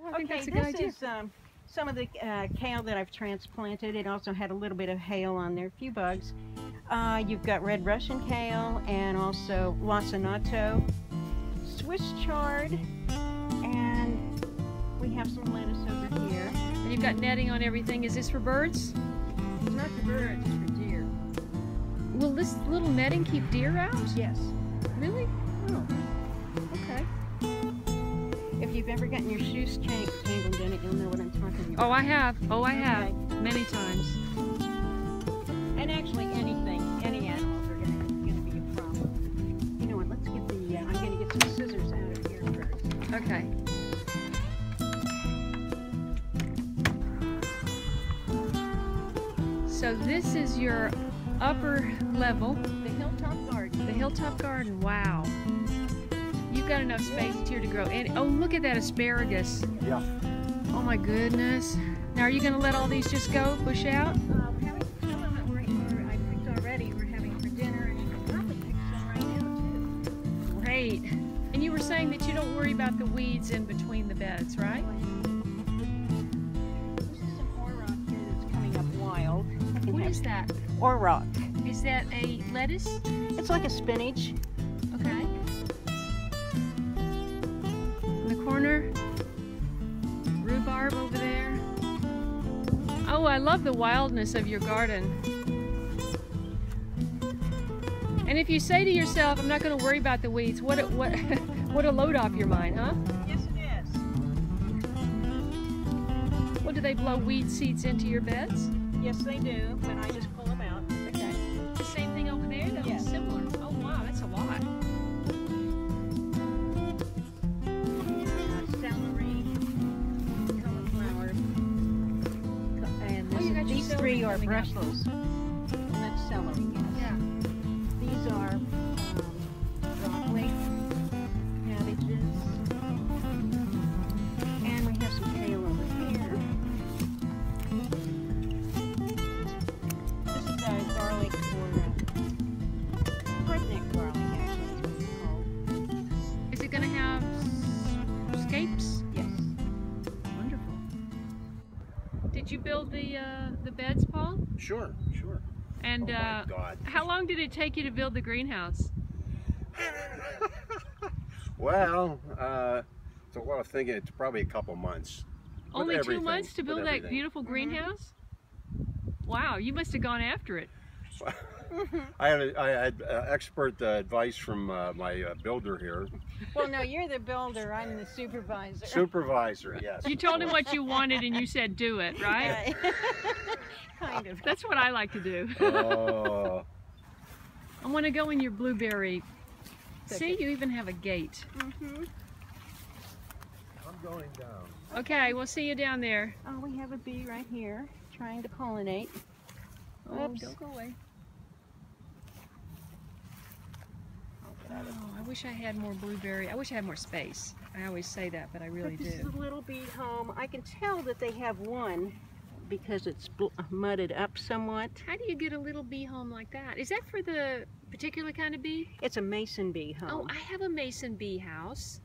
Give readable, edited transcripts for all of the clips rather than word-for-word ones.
Well, I think that's a good idea. This is some of the kale that I've transplanted. It also had a little bit of hail on there, a few bugs. You've got red Russian kale and also lacinato, Swiss chard, and we have some lettuce over here. And you've got netting on everything. Is this for birds? It's not for birds, it's for deer. Will this little netting keep deer out? Yes. Really? Oh, okay. If you've ever gotten your shoes tangled in it, you'll know what I'm talking about. Oh, I have. Oh, I have. Many times. And actually anything, any animals are gonna be a problem. You know what, let's get the, I'm gonna get some scissors out of here first. Okay. So this is your upper level. The hilltop garden. The hilltop garden, wow. You've got enough space here to grow. And oh, look at that asparagus. Yeah. Oh my goodness. Now are you gonna let all these just go, bush out? We're having some of it I picked already. We're having for dinner, and you can probably pick some right now too. Great. And you were saying that you don't worry about the weeds in between the beds, right? This is some auroch here that's coming up wild. What is that? Auroch. Is that a lettuce? It's like a spinach. Okay. In the corner, rhubarb over there. Oh, I love the wildness of your garden. And if you say to yourself, I'm not going to worry about the weeds, what a load off your mind, huh? Yes, it is. Well, do they blow weed seeds into your beds? Yes, they do, but I just pull them out. Okay. The same thing over there? That looks similar. Oh, wow, that's a lot. Celery, cauliflower, and these three are Brussels. And that's celery, yes. Yeah. These are broccoli, cabbages, and we have some kale over here. This is garlic or redneck garlic, actually, is what it's called. Is it going to have scapes? Yes. Wonderful. Did you build the beds, Paul? Sure, sure. And oh my God. how long did it take you to build the greenhouse? Well, it's a lot of thinking. It's probably a couple months. Only 2 months to build that beautiful Mm-hmm. greenhouse? Wow, you must have gone after it. I had expert advice from my builder here. Well, no, you're the builder. I'm the supervisor. Supervisor, yes. You told him what you wanted and you said do it, right? Kind of. That's what I like to do. Oh. I want to go in your blueberry. See, you even have a gate. Mm-hmm. I'm going down. Okay, we'll see you down there. Oh, we have a bee right here trying to pollinate. Oh, Oops. don't go away. Oh, I wish I had more blueberry. I wish I had more space. I always say that, but I really This is do. a little bee home. I can tell that they have one because it's mudded up somewhat. How do you get a little bee home like that? Is that for the particular kind of bee? It's a mason bee home. Oh, I have a mason bee house,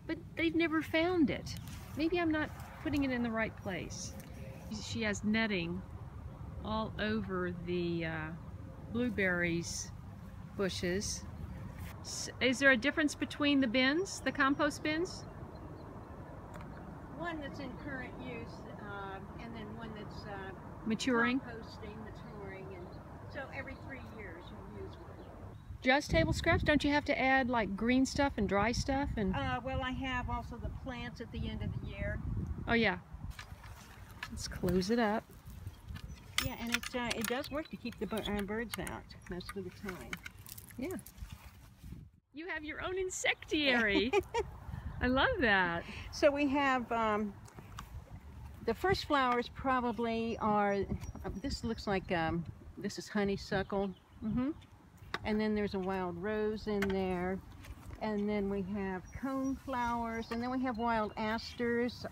but they've never found it. Maybe I'm not putting it in the right place. She has netting all over the blueberries bushes. Is there a difference between the bins, the compost bins? One that's in current use, and then one that's Maturing? composting, maturing, and so every 3 years you use one. Just table scraps? Don't you have to add like green stuff and dry stuff? And Well, I have also the plants at the end of the year. oh yeah. Let's close it up. Yeah, and it does work to keep the birds out most of the time. Yeah. You have your own insectiary. I love that. So we have the first flowers probably are. This looks like this is honeysuckle. Mm-hmm. And then there's a wild rose in there, and then we have cone flowers, and then we have wild asters.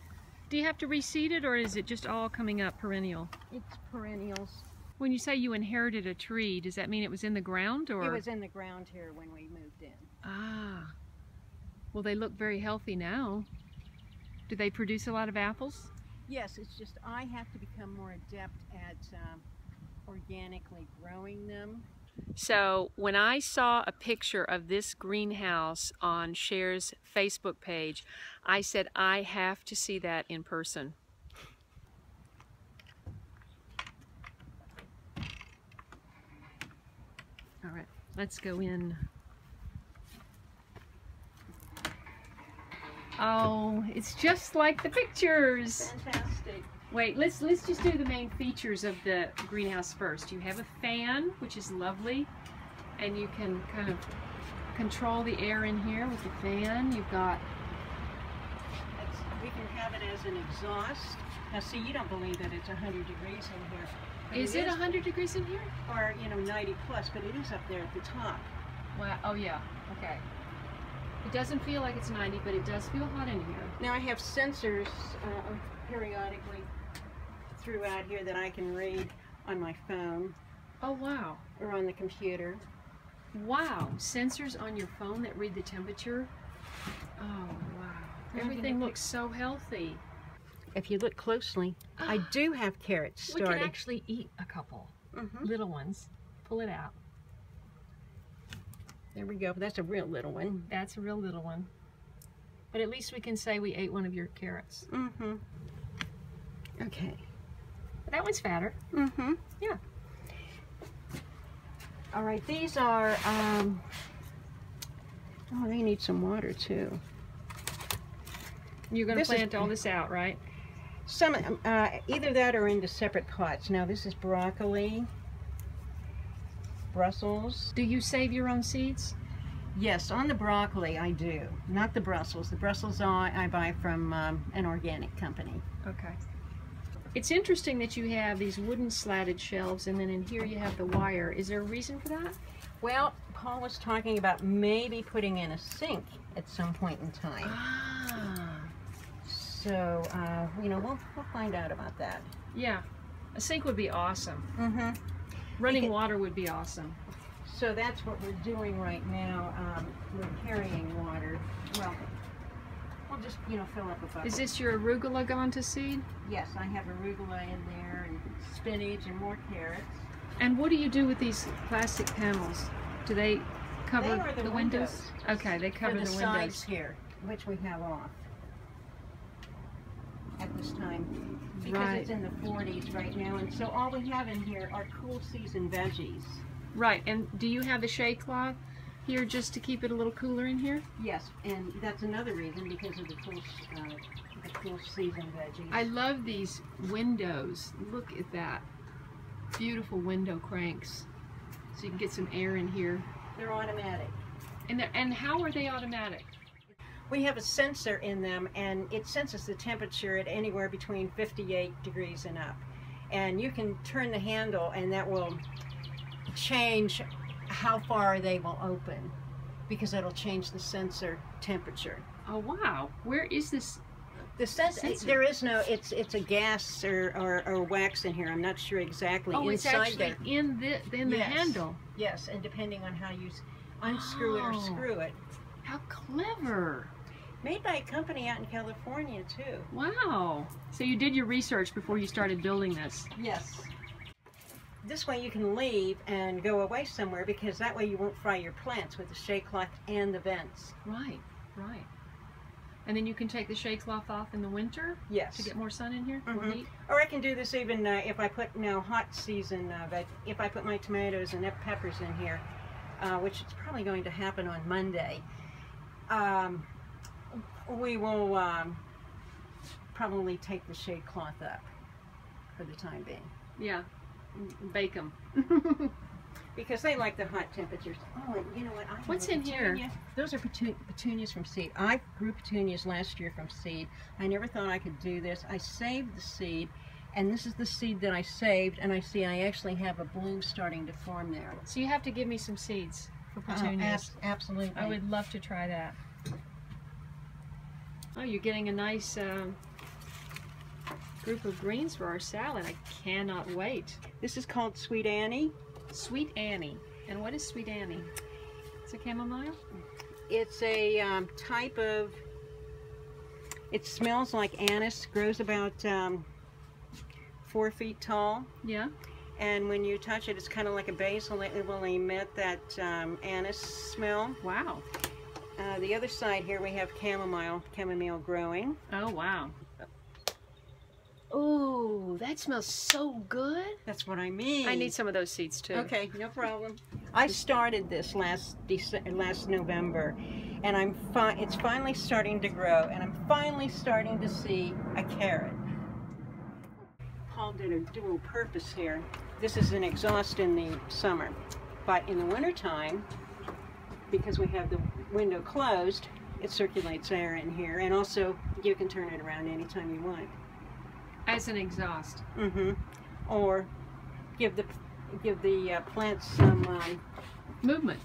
Do you have to reseed it, or is it just all coming up perennial? It's perennials. When you say you inherited a tree, does that mean it was in the ground, or? It was in the ground here when we moved in. Ah. Well, they look very healthy now. Do they produce a lot of apples? Yes, it's just I have to become more adept at organically growing them. So when I saw a picture of this greenhouse on Sher's Facebook page, I said, I have to see that in person. All right, let's go in. Oh, it's just like the pictures. Fantastic. Wait, let's just do the main features of the greenhouse first. You have a fan, which is lovely, and you can kind of control the air in here with the fan. You've got... We can have it as an exhaust. Now see, you don't believe that it's 100 degrees in here. But Is it 100 degrees in here? Or, you know, 90 plus, but it is up there at the top. Wow. Oh yeah, okay. It doesn't feel like it's 90, but it does feel hot in here. Now I have sensors periodically throughout here that I can read on my phone. Oh wow. Or on the computer. Wow, sensors on your phone that read the temperature. Oh wow. Everything looks so healthy. If you look closely, I do have carrots starting. We can actually eat a couple. Little ones. Pull it out. There we go. That's a real little one. That's a real little one. But at least we can say we ate one of your carrots. Okay. That one's fatter. Yeah. All right, these are, oh, they need some water too. You're going to plant all this out, right? Some, either that or into separate pots. Now this is broccoli, Brussels. Do you save your own seeds? Yes, on the broccoli I do. Not the Brussels. The Brussels I buy from an organic company. Okay. It's interesting that you have these wooden slatted shelves and then in here you have the wire. Is there a reason for that? Well, Paul was talking about maybe putting in a sink at some point in time. So, you know, we'll find out about that. Yeah, a sink would be awesome. Running water would be awesome. So that's what we're doing right now. We're carrying water. Well, we'll just, you know, fill up a bucket. Is this your arugula gone to seed? Yes, I have arugula in there and spinach and more carrots. And what do you do with these plastic panels? Do they cover the windows? Okay, they cover the windows. Sides here, which we have off at this time because it's in the 40s right now, and so all we have in here are cool season veggies. Right, and do you have the shade cloth here just to keep it a little cooler in here? Yes, and that's another reason because of the cool season veggies. I love these windows. Look at that. Beautiful window cranks. So you can get some air in here. They're automatic. And how are they automatic? We have a sensor in them, and it senses the temperature at anywhere between 58 degrees and up. And you can turn the handle, and that will change how far they will open, because it'll change the sensor temperature. Oh wow! Where is this? The sensor? There is no. It's a gas or wax in here. I'm not sure exactly. Oh, it's actually there. in the handle. Yes, and depending on how you unscrew it or screw it. How clever! Made by a company out in California too. Wow! So you did your research before you started building this? Yes. This way you can leave and go away somewhere, because that way you won't fry your plants with the shade cloth and the vents. Right, right. And then you can take the shade cloth off in the winter? Yes. To get more sun in here? More heat? Or I can do this even if I put hot season, if I put my tomatoes and peppers in here, which is probably going to happen on Monday. We will probably take the shade cloth up for the time being. Yeah, bake them. Because they like the hot temperatures. Oh, and you know what? What's in here? Those are petunias from seed. I grew petunias last year from seed. I never thought I could do this. I saved the seed, and this is the seed that I saved, and I see I actually have a bloom starting to form there. So you have to give me some seeds for petunias. Absolutely. I would love to try that. Oh, you're getting a nice group of greens for our salad. I cannot wait. This is called Sweet Annie. Sweet Annie. And what is Sweet Annie? It's a chamomile? It's a type of, It smells like anise, grows about 4 feet tall. Yeah. And when you touch it, it's kind of like a basil. It will emit that anise smell. Wow. The other side here we have chamomile growing. Oh, wow. Oh, that smells so good. That's what I mean. I need some of those seeds too. Okay, no problem. I started this last November, and it's finally starting to grow, and I'm finally starting to see a carrot. Paul did a dual purpose here. This is an exhaust in the summer, but in the wintertime, because we have the window closed, it circulates air in here, and also you can turn it around anytime you want. As an exhaust. Mm-hmm. Or give the plants some Movement.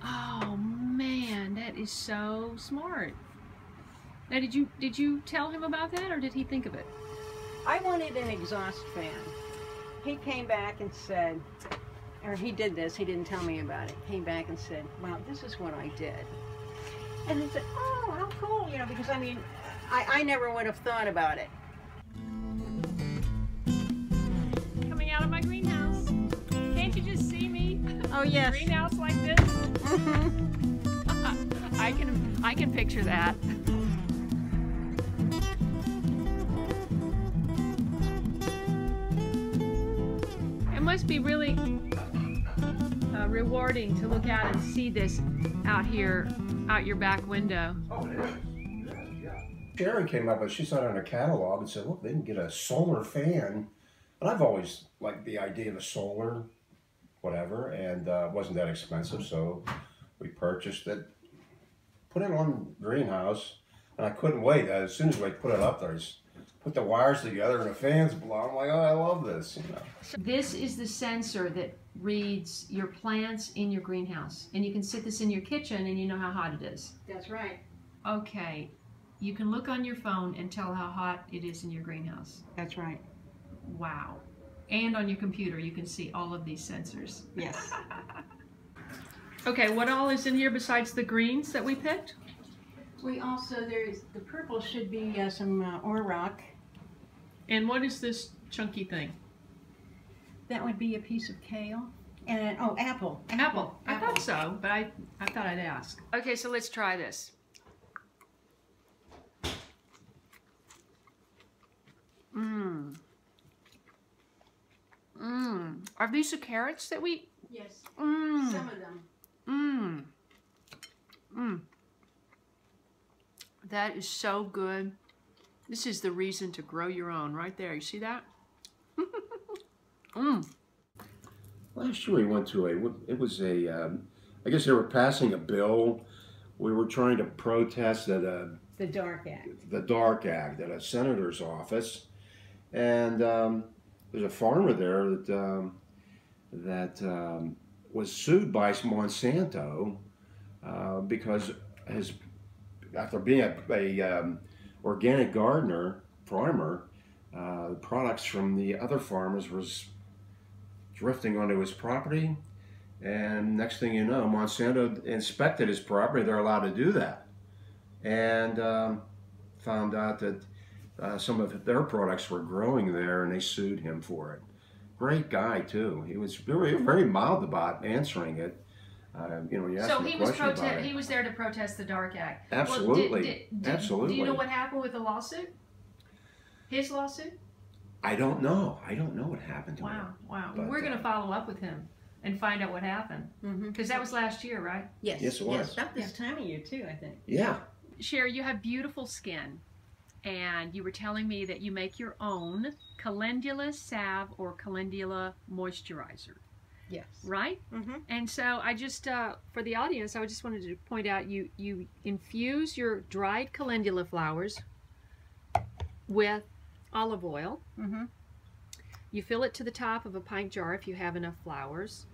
Oh man, that is so smart. Now, did you tell him about that, or did he think of it? I wanted an exhaust fan. He came back and said, or he did this, he didn't tell me about it. Came back and said, well, this is what I did. And I said, oh, how cool, you know, because I mean, I never would have thought about it. Coming out of my greenhouse. Can't you just see me? Oh, yes. Greenhouse like this? Mm-hmm. I can picture that. It must be really rewarding to look out and see this out here, out your back window. Oh, it is. Sher came up, but she saw it on a catalog and said, look, they can get a solar fan. And I've always liked the idea of a solar whatever, and it wasn't that expensive, so we purchased it, put it on the greenhouse, and I couldn't wait. As soon as we put it up there, I just put the wires together and the fans blow. I'm like, oh, I love this. You know. This is the sensor that reads your plants in your greenhouse, and you can sit this in your kitchen and you know how hot it is. That's right. Okay, you can look on your phone and tell how hot it is in your greenhouse. That's right. Wow. And on your computer you can see all of these sensors. Yes. Okay, what all is in here besides the greens that we picked? We also, the purple should be some auroch. And what is this chunky thing? That would be a piece of kale. And, oh, apple. Apple. I thought so, but I thought I'd ask. Okay, so let's try this. Mmm. Mmm. Are these the carrots that we... Yes. Mmm. Some of them. Mmm. Mmm. That is so good. This is the reason to grow your own right there. You see that? Mmm. Last year we went to I guess they were passing a bill. We were trying to protest at The Dark Act. the Dark Act at a senator's office. And there's a farmer there that was sued by Monsanto because after being a organic farmer, the products from the other farmers was drifting onto his property, and next thing you know, Monsanto inspected his property. They're allowed to do that, and found out that some of their products were growing there, and they sued him for it. Great guy too. He was very mild about answering it. You know, you asked him a question about it. He was there to protest the Dark Act. Absolutely. Well, Absolutely. Do you know what happened with the lawsuit? His lawsuit? I don't know. I don't know what happened to him. Wow. But, we're going to follow up with him and find out what happened. Because that was last year, right? Yes. Yes, it was. Yes, about this time of year too, I think. Yeah. Sher, you have beautiful skin. And you were telling me that you make your own calendula salve or calendula moisturizer. Yes. Right? And so I just, for the audience, I just wanted to point out you infuse your dried calendula flowers with olive oil. You fill it to the top of a pint jar if you have enough flowers.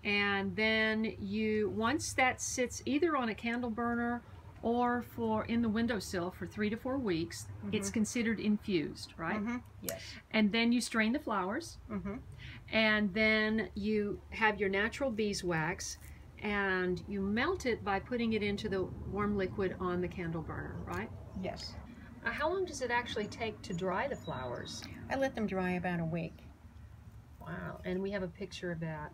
And then once that sits either on a candle burner or in the windowsill for 3 to 4 weeks, it's considered infused, right? Yes. And then you strain the flowers, and then you have your natural beeswax, and you melt it by putting it into the warm liquid on the candle burner, right? Yes. How long does it actually take to dry the flowers? I let them dry about a week. Wow, and we have a picture of that.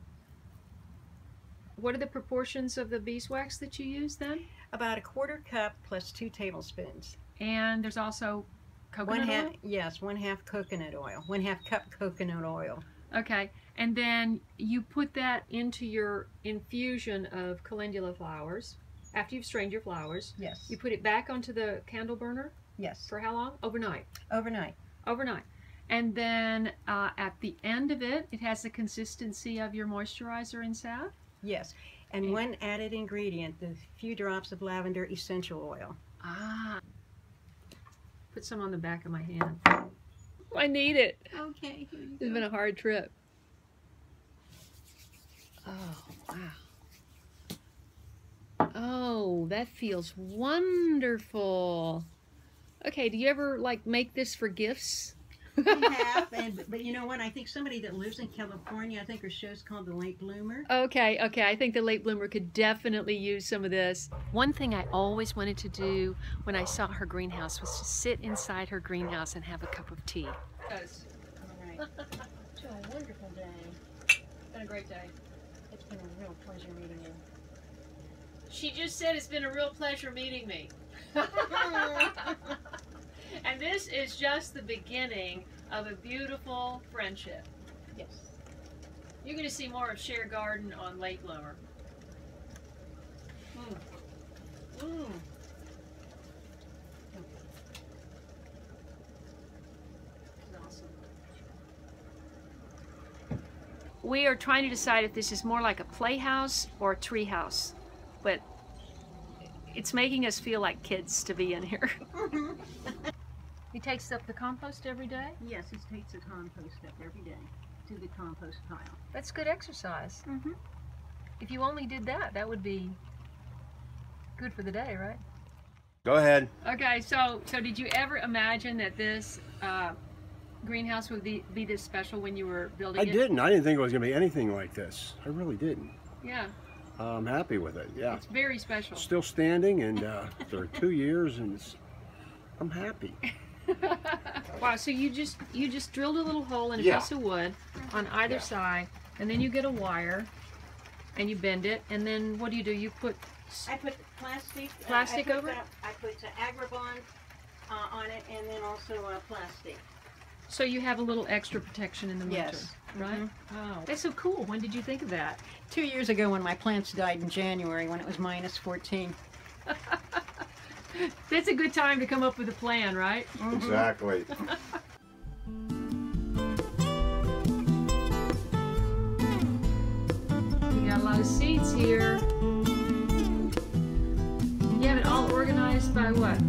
What are the proportions of the beeswax that you use then? About a 1/4 cup plus 2 tablespoons. And there's also coconut oil? Yes, 1/2 coconut oil, 1/2 cup coconut oil. Okay, and then you put that into your infusion of calendula flowers. After you've strained your flowers, Yes. you put it back onto the candle burner Yes. for how long? Overnight. Overnight. Overnight. And then at the end of it, it has the consistency of your moisturizer inside? Yes. And one added ingredient, the few drops of lavender essential oil. Ah. Put some on the back of my hand. I need it. Okay, here you It's been a hard trip. Oh, wow. Oh, that feels wonderful. Okay, do you ever like make this for gifts? I have, but you know what? I think somebody that lives in California, I think her show's called The Late Bloomer. Okay, I think the late bloomer could definitely use some of this. One thing I always wanted to do when I saw her greenhouse was to sit inside her greenhouse and have a cup of tea. All right. It's been a wonderful day. It's been a great day. It's been a real pleasure meeting you. She just said it's been a real pleasure meeting me. And this is just the beginning of a beautiful friendship. Yes. You're going to see more of Sher Garden on Late Bloomer. Awesome. We are trying to decide if this is more like a playhouse or a tree house, but it's making us feel like kids to be in here. He takes up the compost every day? Yes, he takes the compost up every day to the compost pile. That's good exercise. If you only did that, that would be good for the day, right? Go ahead. Okay, so did you ever imagine that this greenhouse would be this special when you were building it? I didn't. I didn't think it was going to be anything like this. I really didn't. Yeah. I'm happy with it. Yeah. It's very special. Still standing, and for 2 years, and I'm happy. Wow, so you just drilled a little hole in a piece of wood on either side, and then you get a wire and you bend it, and then what do? You put I put plastic. Plastic over it? I put Agribond on it, and then also plastic. so you have a little extra protection in the winter, Yes. right? Oh, that's so cool. When did you think of that? 2 years ago when my plants died in January when it was -14. That's a good time to come up with a plan, right? Exactly. You got a lot of seeds here. You have it all organized by what?